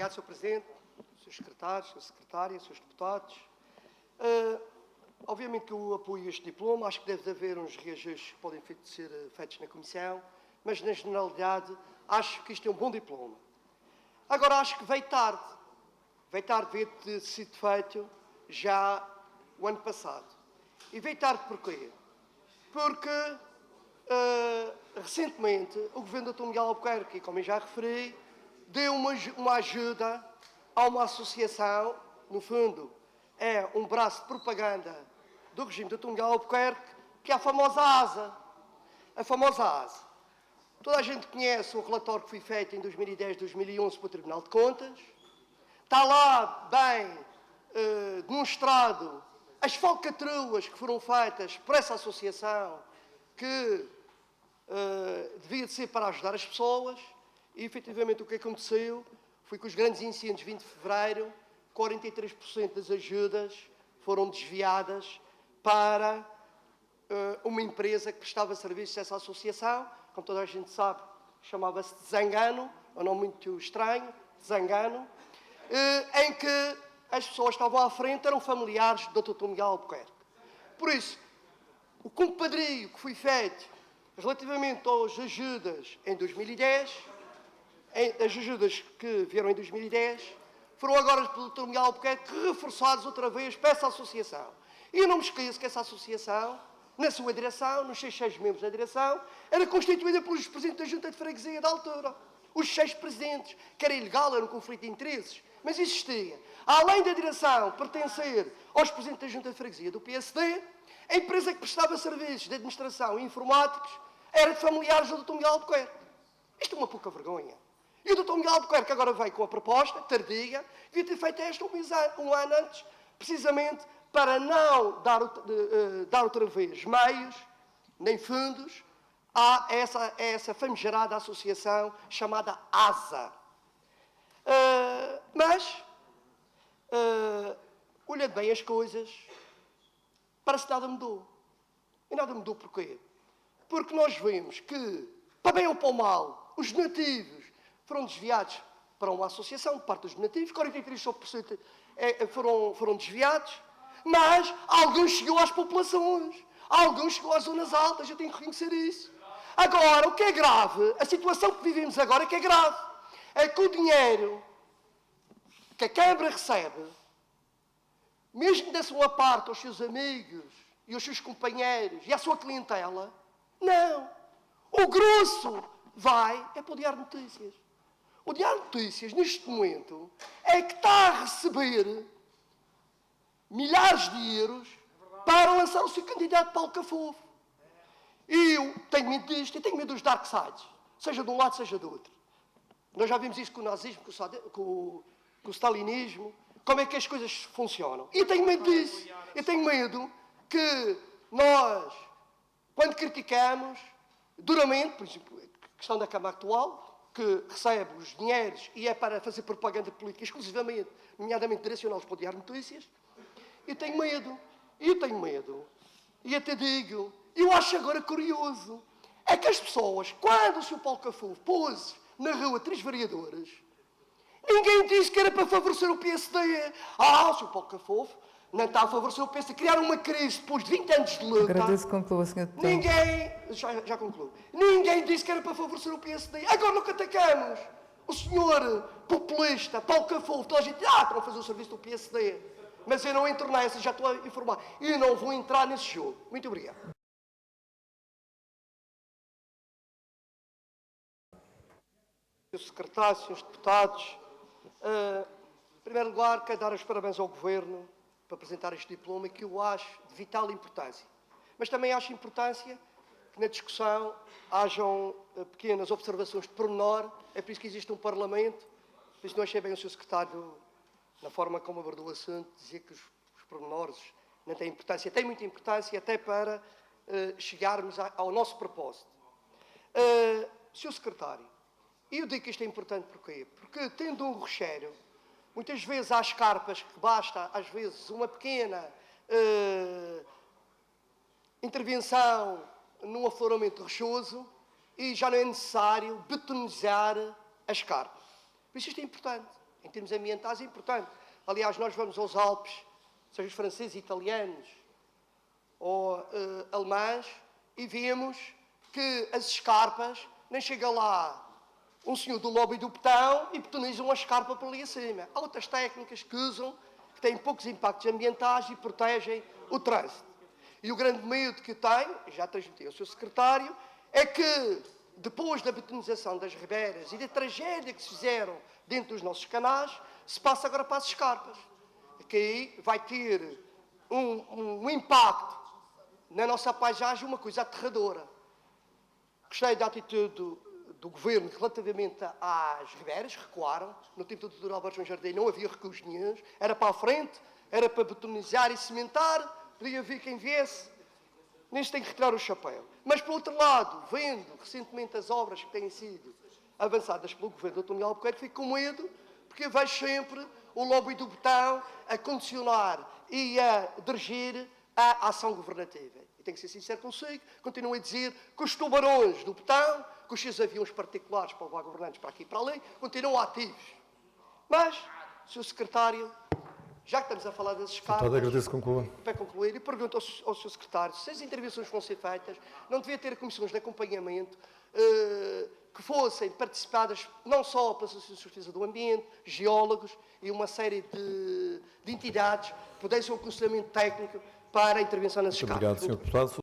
Obrigado, Sr. Presidente, Srs. Secretários, Sra. Secretária, Srs. Deputados. Obviamente que eu apoio este diploma, acho que deve haver uns reajustes que podem ser feitos na Comissão, mas na generalidade acho que isto é um bom diploma. Agora acho que veio tarde veio ter sido feito já o ano passado. E veio tarde porquê? Porque recentemente o Governo do Dr. Miguel Albuquerque, como eu já referi, deu uma ajuda a uma associação, no fundo é um braço de propaganda do regime do Dr. Miguel Albuquerque, que é a famosa ASA. A famosa ASA. Toda a gente conhece o relatório que foi feito em 2010, 2011 pelo Tribunal de Contas. Está lá bem demonstrado as falcatruas que foram feitas por essa associação que devia de ser para ajudar as pessoas e, efetivamente, o que aconteceu foi que os grandes incêndios de 20 de fevereiro, 43% das ajudas foram desviadas para uma empresa que prestava serviços a essa associação, como toda a gente sabe, chamava-se Zangano, é um nome muito estranho, Zangano, em que as pessoas que estavam à frente eram familiares do Dr. Miguel Albuquerque. Por isso, o compadrio que foi feito relativamente às ajudas em 2010, as ajudas que vieram em 2010, foram agora pelo Dr. Miguel Albuquerque reforçados outra vez para essa associação. E eu não me esqueço que essa associação, na sua direção, nos seis membros da direção, era constituída pelos presidentes da Junta de Freguesia da altura. Os 6 presidentes, que era ilegal, era um conflito de interesses, mas existia. Além da direção pertencer aos presidentes da Junta de Freguesia do PSD, a empresa que prestava serviços de administração e informáticos era de familiares do Dr. Miguel Albuquerque. Isto é uma pouca vergonha. E o Dr. Miguel Albuquerque agora veio com a proposta, tardia, devia ter feito esta um ano antes, precisamente para não dar outra vez meios, nem fundos, a essa famigerada associação chamada ASA. Mas, olhando bem as coisas, parece que nada mudou. E nada mudou porquê? Porque nós vemos que, para bem ou para o mal, os donativos foram desviados para uma associação de parte dos donativos, 43% foram desviados, mas alguns chegou às populações, alguns chegou às zonas altas, eu tenho que reconhecer isso. Agora, o que é grave, a situação que vivemos agora que é grave, é que o dinheiro que a Câmara recebe, mesmo que desse uma parte aos seus amigos e aos seus companheiros e à sua clientela, não. O grosso vai para o Diário de Notícias. O Diário de Notícias, neste momento, é que está a receber milhares de euros para lançar o seu candidato Paulo Cafofo. E eu tenho medo disto, eu tenho medo dos dark sides, seja de um lado, seja do outro. Nós já vimos isso com o nazismo, com o stalinismo, como é que as coisas funcionam. E eu tenho medo disso. Eu tenho medo que nós, quando criticamos duramente, por exemplo, a questão da Câmara atual, que recebe os dinheiros e é para fazer propaganda política exclusivamente, nomeadamente direcionados para o Diário de Notícias, eu tenho medo. E até digo, eu acho agora curioso, é que as pessoas, quando o Sr. Paulo Cafofo pôs na rua 3 vereadores, ninguém disse que era para favorecer o PSD. O Sr. Paulo Cafofo não está a favorecer o PSD. Criaram uma crise depois de 20 anos de luta. Agradeço, conclua, Sr. Deputado. Ninguém, já concluo, ninguém disse que era para favorecer o PSD. Agora nunca atacamos o senhor populista, Paulo Cafofo, toda a gente, para fazer o serviço do PSD. Mas eu não entro nessa, já estou a informar. Eu não vou entrar nesse jogo. Muito obrigado. Sr. Secretário, Srs. Deputados, em primeiro lugar, quero dar os parabéns ao Governo por apresentar este diploma, que eu acho de vital importância. Mas também acho importância que na discussão hajam pequenas observações de pormenor, é por isso que existe um Parlamento, por isso não achei bem o Sr. Secretário, na forma como abordou o assunto, dizer que os pormenores não têm importância. Tem muita importância até para chegarmos ao nosso propósito. Sr. Secretário, eu digo que isto é importante porquê? Porque tendo um recheiro, muitas vezes há escarpas que basta, às vezes, uma pequena intervenção num afloramento rochoso e já não é necessário betonizar a escarpa. Por isso isto é importante. Em termos ambientais é importante. Aliás, nós vamos aos Alpes, sejam os franceses, italianos ou alemães, e vemos que as escarpas, nem chega lá um senhor do lobby do betão e betonizam a escarpa por ali acima. Há outras técnicas que usam, que têm poucos impactos ambientais e protegem o trânsito. E o grande medo que tenho, já transmiti ao Sr. Secretário, é que depois da betonização das ribeiras e da tragédia que se fizeram dentro dos nossos canais, se passa agora para as escarpas. Que aí vai ter um impacto na nossa paisagem, uma coisa aterradora. Gostei da atitude do Governo relativamente às ribeiras, recuaram. No tempo do Dr. Alberto João Jardim não havia recuos nenhum, era para a frente, era para betonizar e cimentar, podia vir quem viesse, nisso tem que retirar o chapéu. Mas, por outro lado, vendo recentemente as obras que têm sido avançadas pelo Governo do Dr. Albuquerque, fico com medo, porque vejo sempre o lobby do betão a condicionar e a dirigir a ação governativa. E tenho que ser sincero consigo, continuo a dizer que os tubarões do betão, que os seus aviões particulares para levar governantes para aqui e para ali, continuam ativos. Mas, Sr. Secretário, já que estamos a falar das escalas, para concluir, e pergunto ao Sr. Secretário se as intervenções vão ser feitas, não devia ter comissões de acompanhamento que fossem participadas não só pela Associação de Defesa do Ambiente, geólogos e uma série de entidades que pudessem um aconselhamento técnico para a intervenção nas escalas. Obrigado, Sr. Deputado.